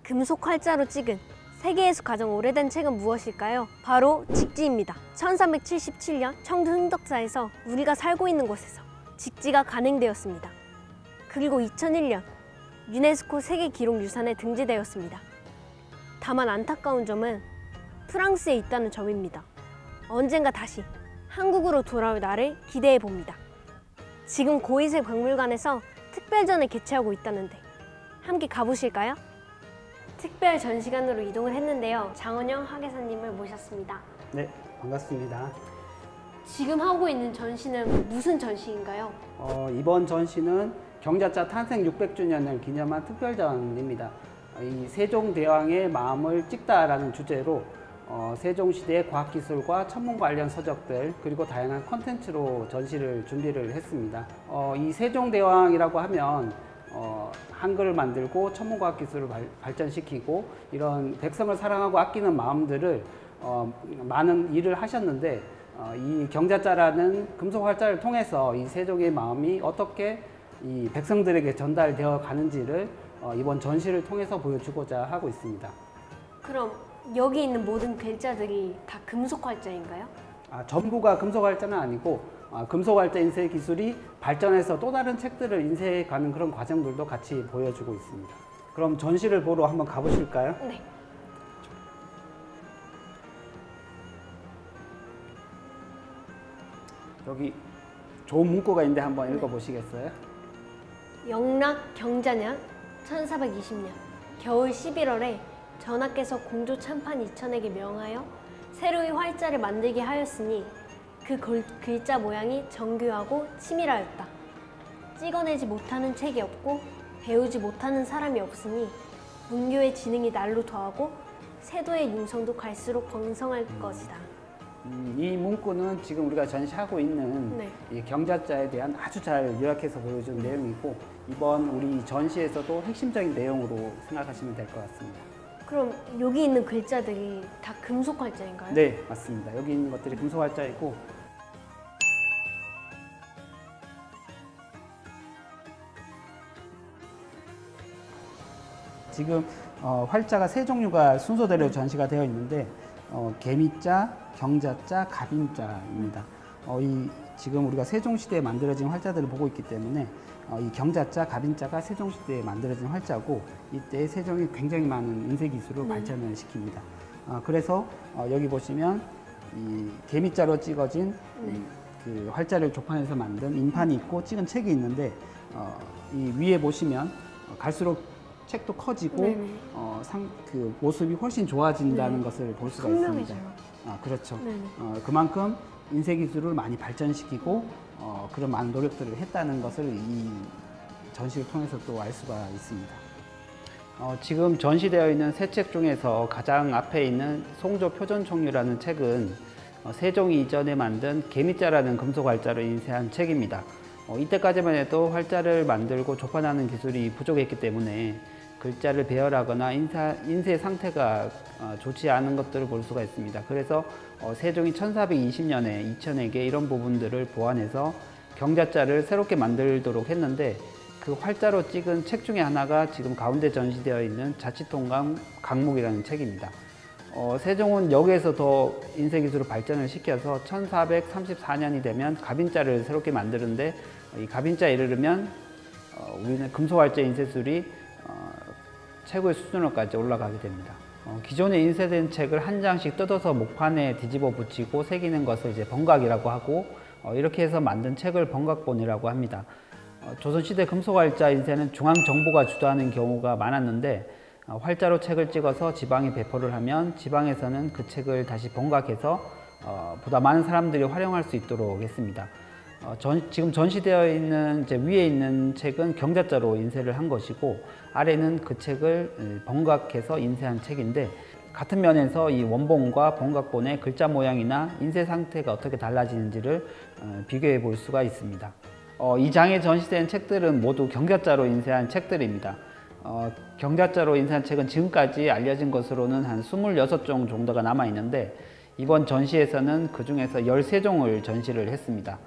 금속 활자로 찍은 세계에서 가장 오래된 책은 무엇일까요? 바로 직지입니다. 1377년 청두 흥덕사에서 우리가 살고 있는 곳에서 직지가 간행되었습니다. 그리고 2001년 유네스코 세계기록유산에 등재되었습니다. 다만 안타까운 점은 프랑스에 있다는 점입니다. 언젠가 다시 한국으로 돌아올 날을 기대해 봅니다. 지금 고이슬 박물관에서 특별전을 개최하고 있다는데 함께 가보실까요? 특별 전시관으로 이동을 했는데요. 장원영 학예사님을 모셨습니다. 네, 반갑습니다. 지금 하고 있는 전시는 무슨 전시인가요? 이번 전시는 경자자 탄생 600주년을 기념한 특별전입니다. 이 세종대왕의 마음을 찍다라는 주제로 세종시대의 과학기술과 천문 관련 서적들 그리고 다양한 컨텐츠로 전시를 준비를 했습니다. 이 세종대왕이라고 하면 한글을 만들고 천문과학기술을 발전시키고 이런 백성을 사랑하고 아끼는 마음들을 많은 일을 하셨는데 이 경자자라는 금속 활자를 통해서 이 세종의 마음이 어떻게 이 백성들에게 전달되어 가는지를 이번 전시를 통해서 보여주고자 하고 있습니다. 그럼 여기 있는 모든 글자들이 다 금속 활자인가요? 전부가 금속 활자는 아니고 금속 활자 인쇄 기술이 발전해서 또 다른 책들을 인쇄해 가는 그런 과정들도 같이 보여주고 있습니다. 그럼 전시를 보러 한번 가보실까요? 네. 여기 좋은 문구가 있는데 한번 읽어보시겠어요? 영락 경자년 1420년 겨울 11월에 전하께서 공조 참판 이천에게 명하여 새로이 활자를 만들게 하였으니 그 글자 모양이 정교하고 치밀하였다. 찍어내지 못하는 책이 없고 배우지 못하는 사람이 없으니 문교의 지능이 날로 더하고 세도의 융성도 갈수록 번성할 것이다. 이 문구는 지금 우리가 전시하고 있는 이 경자자에 대한 아주 잘 요약해서 보여준 내용이고 이번 우리 전시에서도 핵심적인 내용으로 생각하시면 될 것 같습니다. 그럼 여기 있는 글자들이 다 금속 활자인가요? 네, 맞습니다. 여기 있는 것들이 금속 활자이고 지금 활자가 세 종류가 순서대로 전시가 되어 있는데 개미자, 경자자, 갑인자입니다. 지금 우리가 세종시대에 만들어진 활자들을 보고 있기 때문에 이 경자자, 갑인자가 세종시대에 만들어진 활자고 이때 세종이 굉장히 많은 인쇄 기술을 발전을 시킵니다. 그래서 여기 보시면 이 개미자로 찍어진 그 활자를 조판해서 만든 인판이 있고 찍은 책이 있는데 이 위에 보시면 갈수록 책도 커지고 그 모습이 훨씬 좋아진다는 것을 볼 수가 있습니다. 그렇죠. 그만큼 인쇄 기술을 많이 발전시키고 그런 많은 노력들을 했다는 것을 이 전시를 통해서 또 알 수가 있습니다. 지금 전시되어 있는 세 책 중에서 가장 앞에 있는 송조 표전총류라는 책은 세종이 이전에 만든 개미자라는 금속 활자로 인쇄한 책입니다. 이때까지만 해도 활자를 만들고 조판하는 기술이 부족했기 때문에 글자를 배열하거나 인쇄 상태가 좋지 않은 것들을 볼 수가 있습니다. 그래서 세종이 1420년에 이천에게 이런 부분들을 보완해서 경자자를 새롭게 만들도록 했는데 그 활자로 찍은 책 중에 하나가 지금 가운데 전시되어 있는 자치통감 강목이라는 책입니다. 세종은 여기에서 더 인쇄 기술을 발전을 시켜서 1434년이 되면 갑인자를 새롭게 만드는데 이 갑인자에 이르르면 우리는 금속활자 인쇄술이 최고의 수준으로까지 올라가게 됩니다. 기존에 인쇄된 책을 한 장씩 뜯어서 목판에 뒤집어 붙이고 새기는 것을 이제 번각이라고 하고 이렇게 해서 만든 책을 번각본이라고 합니다. 조선시대 금속활자 인쇄는 중앙정부가 주도하는 경우가 많았는데 활자로 책을 찍어서 지방에 배포를 하면 지방에서는 그 책을 다시 번각해서 보다 많은 사람들이 활용할 수 있도록 했습니다. 지금 전시되어 있는 이제 위에 있는 책은 경자자로 인쇄를 한 것이고 아래는 그 책을 번각해서 인쇄한 책인데 같은 면에서 이 원본과 번각본의 글자 모양이나 인쇄 상태가 어떻게 달라지는지를 비교해 볼 수가 있습니다. 이 장에 전시된 책들은 모두 경자자로 인쇄한 책들입니다. 경자자로 인쇄한 책은 지금까지 알려진 것으로는 한 26종 정도가 남아 있는데 이번 전시에서는 그 중에서 13종을 전시를 했습니다.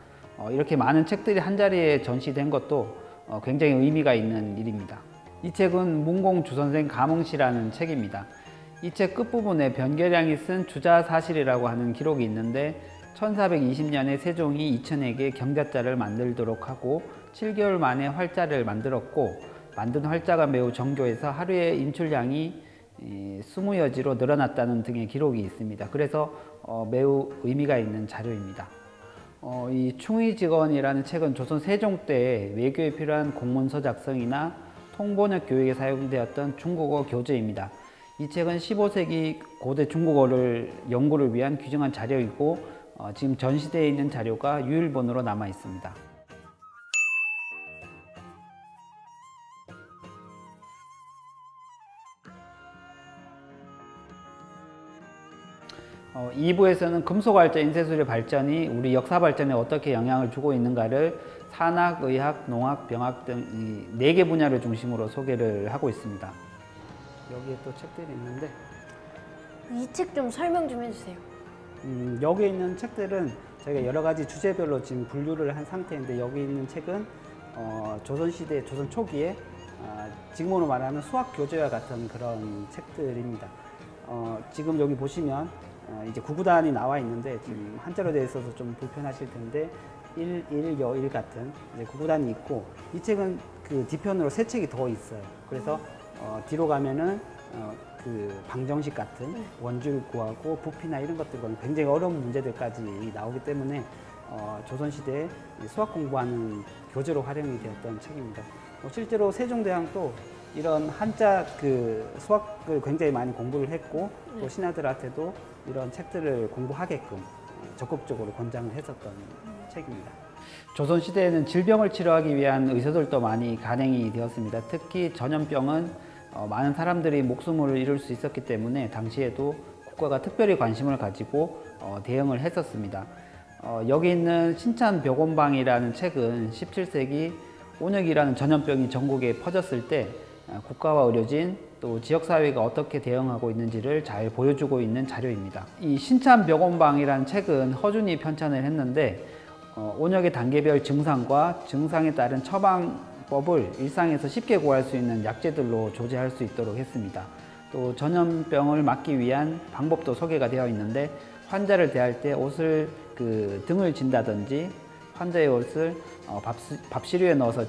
이렇게 많은 책들이 한자리에 전시된 것도 굉장히 의미가 있는 일입니다. 이 책은 문공주선생 감흥시라는 책입니다. 이 책 끝부분에 변계량이 쓴 주자사실이라고 하는 기록이 있는데 1420년에 세종이 이천에게 경자자를 만들도록 하고 7개월 만에 활자를 만들었고 만든 활자가 매우 정교해서 하루에 인출량이 20여 지로 늘어났다는 등의 기록이 있습니다. 그래서 매우 의미가 있는 자료입니다. 이 충의직언이라는 책은 조선 세종 때 외교에 필요한 공문서 작성이나 통번역 교육에 사용되었던 중국어 교재입니다. 이 책은 15세기 고대 중국어를 연구를 위한 규정한 자료이고 지금 전시대에 있는 자료가 유일본으로 남아 있습니다. 어, 2부에서는 금속활자 인쇄술의 발전이 우리 역사 발전에 어떻게 영향을 주고 있는가를 산학, 의학, 농학, 병학 등 4개 분야를 중심으로 소개를 하고 있습니다. 여기에 또 책들이 있는데 이 책 좀 설명 좀 해주세요. 여기 있는 책들은 저희가 여러 가지 주제별로 지금 분류를 한 상태인데 여기 있는 책은 조선시대, 조선 초기에 지금으로 말하면 수학교재와 같은 그런 책들입니다. 지금 여기 보시면 이제 구구단이 나와 있는데 지금 한자로 되어 있어서 좀 불편하실 텐데 여 같은 이제 구구단이 있고 이 책은 그 뒤편으로 세 책이 더 있어요. 그래서 뒤로 가면은 그 방정식 같은 원주를 구하고 부피나 이런 것들과 굉장히 어려운 문제들까지 나오기 때문에 조선시대에 수학 공부하는 교재로 활용이 되었던 책입니다. 실제로 세종대왕도 이런 한자 그 수학을 굉장히 많이 공부를 했고 또 신하들한테도 이런 책들을 공부하게끔 적극적으로 권장을 했었던 책입니다. 조선시대에는 질병을 치료하기 위한 의사들도 많이 간행이 되었습니다. 특히 전염병은 많은 사람들이 목숨을 잃을 수 있었기 때문에 당시에도 국가가 특별히 관심을 가지고 대응을 했었습니다. 여기 있는 신찬벽원방이라는 책은 17세기 온역이라는 전염병이 전국에 퍼졌을 때 국가와 의료진 또 지역사회가 어떻게 대응하고 있는지를 잘 보여주고 있는 자료입니다. 이 신찬벽원방이라는 책은 허준이 편찬을 했는데 온역의 단계별 증상과 증상에 따른 처방법을 일상에서 쉽게 구할 수 있는 약재들로 조제할 수 있도록 했습니다. 또 전염병을 막기 위한 방법도 소개가 되어 있는데 환자를 대할 때 옷을 등을 진다든지 환자의 옷을 밥시류에 넣어서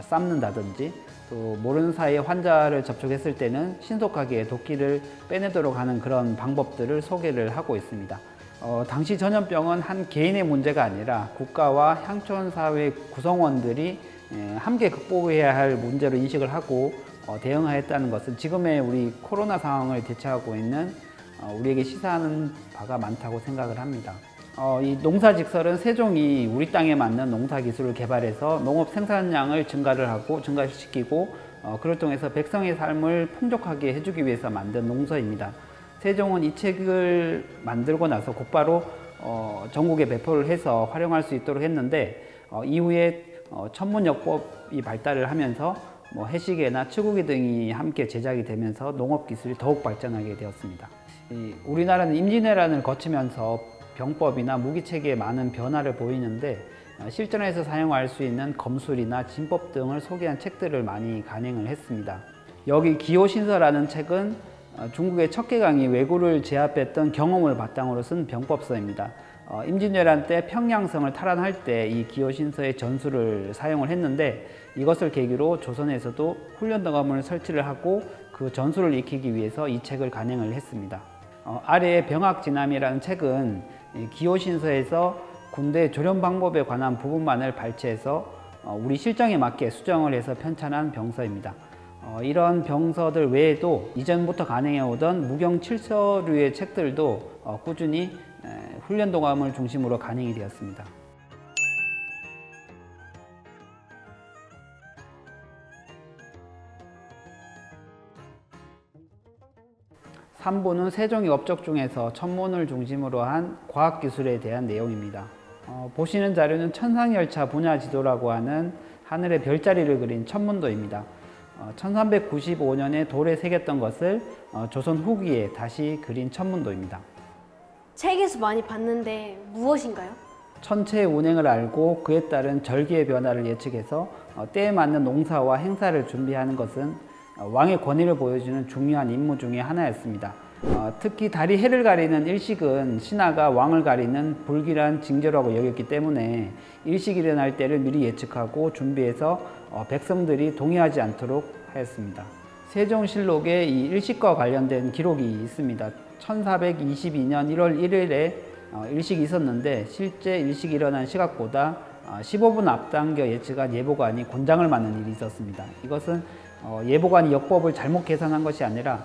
삶는다든지 또 모르는 사이에 환자를 접촉했을 때는 신속하게 도끼를 빼내도록 하는 그런 방법들을 소개를 하고 있습니다. 당시 전염병은 한 개인의 문제가 아니라 국가와 향촌사회 구성원들이 함께 극복해야 할 문제로 인식을 하고 대응하였다는 것은 지금의 우리 코로나 상황을 대처하고 있는 우리에게 시사하는 바가 많다고 생각을 합니다. 이 농사직설은 세종이 우리 땅에 맞는 농사기술을 개발해서 농업 생산량을 증가시키고 그를 통해서 백성의 삶을 풍족하게 해주기 위해서 만든 농서입니다. 세종은 이 책을 만들고 나서 곧바로 전국에 배포를 해서 활용할 수 있도록 했는데 이후에 천문역법이 발달을 하면서 해시계나 치구기 등이 함께 제작이 되면서 농업기술이 더욱 발전하게 되었습니다. 우리나라는 임진왜란을 거치면서 병법이나 무기체계에 많은 변화를 보이는데 실전에서 사용할 수 있는 검술이나 진법 등을 소개한 책들을 많이 간행을 했습니다. 여기 기호신서라는 책은 중국의 척계강이 왜구를 제압했던 경험을 바탕으로 쓴 병법서입니다. 임진왜란 때 평양성을 탈환할 때 이 기호신서의 전술을 사용을 했는데 이것을 계기로 조선에서도 훈련도감을 설치를 하고 그 전술을 익히기 위해서 이 책을 간행을 했습니다. 아래의 병학진암이라는 책은 기호신서에서 군대 조련 방법에 관한 부분만을 발췌해서 우리 실정에 맞게 수정을 해서 편찬한 병서입니다. 이런 병서들 외에도 이전부터 간행해 오던 무경 7서류의 책들도 꾸준히 훈련도감을 중심으로 간행이 되었습니다. 3부는 세종의 업적 중에서 천문을 중심으로 한 과학기술에 대한 내용입니다. 보시는 자료는 천상열차 분야 지도라고 하는 하늘의 별자리를 그린 천문도입니다. 1395년에 돌에 새겼던 것을 조선 후기에 다시 그린 천문도입니다. 책에서 많이 봤는데 무엇인가요? 천체의 운행을 알고 그에 따른 절기의 변화를 예측해서 때에 맞는 농사와 행사를 준비하는 것은 왕의 권위를 보여주는 중요한 임무 중의 하나였습니다. 특히 달이 해를 가리는 일식은 신하가 왕을 가리는 불길한 징조라고 여겼기 때문에 일식이 일어날 때를 미리 예측하고 준비해서 백성들이 동의하지 않도록 하였습니다. 세종실록에 이 일식과 관련된 기록이 있습니다. 1422년 1월 1일에 일식이 있었는데 실제 일식이 일어난 시각보다 15분 앞당겨 예측한 예보관이 곤장을 맞는 일이 있었습니다. 이것은 예보관이 역법을 잘못 계산한 것이 아니라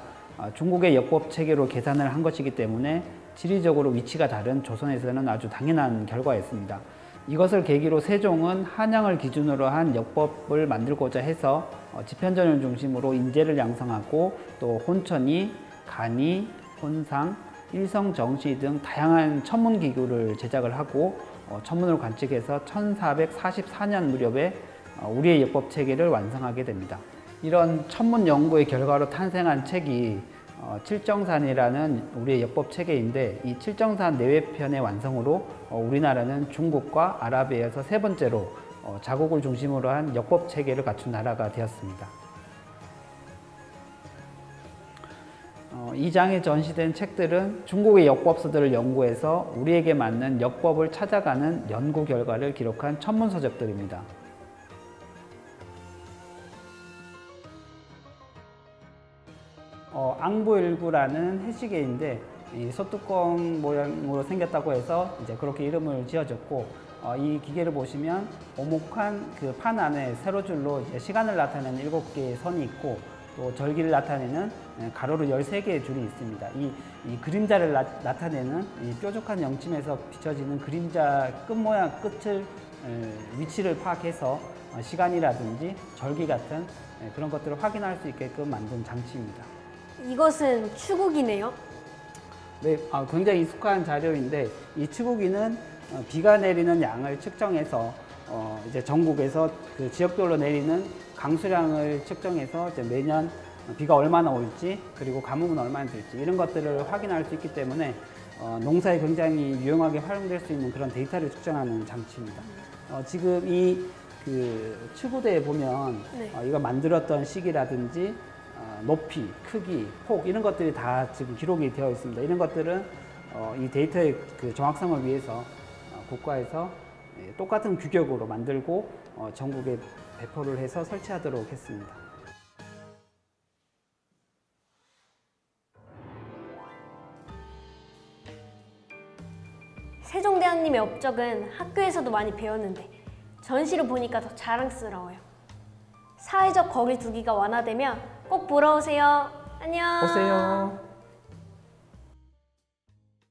중국의 역법 체계로 계산을 한 것이기 때문에 지리적으로 위치가 다른 조선에서는 아주 당연한 결과였습니다. 이것을 계기로 세종은 한양을 기준으로 한 역법을 만들고자 해서 지편전을 중심으로 인재를 양성하고 또 혼천이, 간이, 혼상, 일성정시 등 다양한 천문기구를 제작을 하고 천문을 관측해서 1444년 무렵에 우리의 역법 체계를 완성하게 됩니다. 이런 천문 연구의 결과로 탄생한 책이 칠정산이라는 우리의 역법 체계인데 이 칠정산 내외편의 완성으로 우리나라는 중국과 아랍에서 세 번째로 자국을 중심으로 한 역법 체계를 갖춘 나라가 되었습니다. 이 장에 전시된 책들은 중국의 역법서들을 연구해서 우리에게 맞는 역법을 찾아가는 연구 결과를 기록한 천문서적들입니다. 앙부일구라는 해시계인데 이 소뚜껑 모양으로 생겼다고 해서 이제 그렇게 이름을 지어졌고 이 기계를 보시면 오목한 그 판 안에 세로줄로 이제 시간을 나타내는 7개의 선이 있고 또 절기를 나타내는 가로로 13개의 줄이 있습니다. 이 그림자를 나타내는 이 뾰족한 영침에서 비춰지는 그림자 끝모양 끝을 위치를 파악해서 시간이라든지 절기 같은 그런 것들을 확인할 수 있게끔 만든 장치입니다. 이것은 추구기네요. 네, 굉장히 익숙한 자료인데 이 추구기는 비가 내리는 양을 측정해서 이제 전국에서 그 지역별로 내리는 강수량을 측정해서 이제 매년 비가 얼마나 올지 그리고 가뭄은 얼마나 될지 이런 것들을 확인할 수 있기 때문에 농사에 굉장히 유용하게 활용될 수 있는 그런 데이터를 측정하는 장치입니다. 지금 이 그 추구대에 보면 네. 이거 만들었던 시기라든지 높이, 크기, 폭 이런 것들이 다 지금 기록이 되어 있습니다. 이런 것들은 이 데이터의 그 정확성을 위해서 국가에서 똑같은 규격으로 만들고 전국에 배포를 해서 설치하도록 했습니다. 세종대왕님의 업적은 학교에서도 많이 배웠는데 전시를 보니까 더 자랑스러워요. 사회적 거리 두기가 완화되면 꼭 보러 오세요. 안녕. 오세요.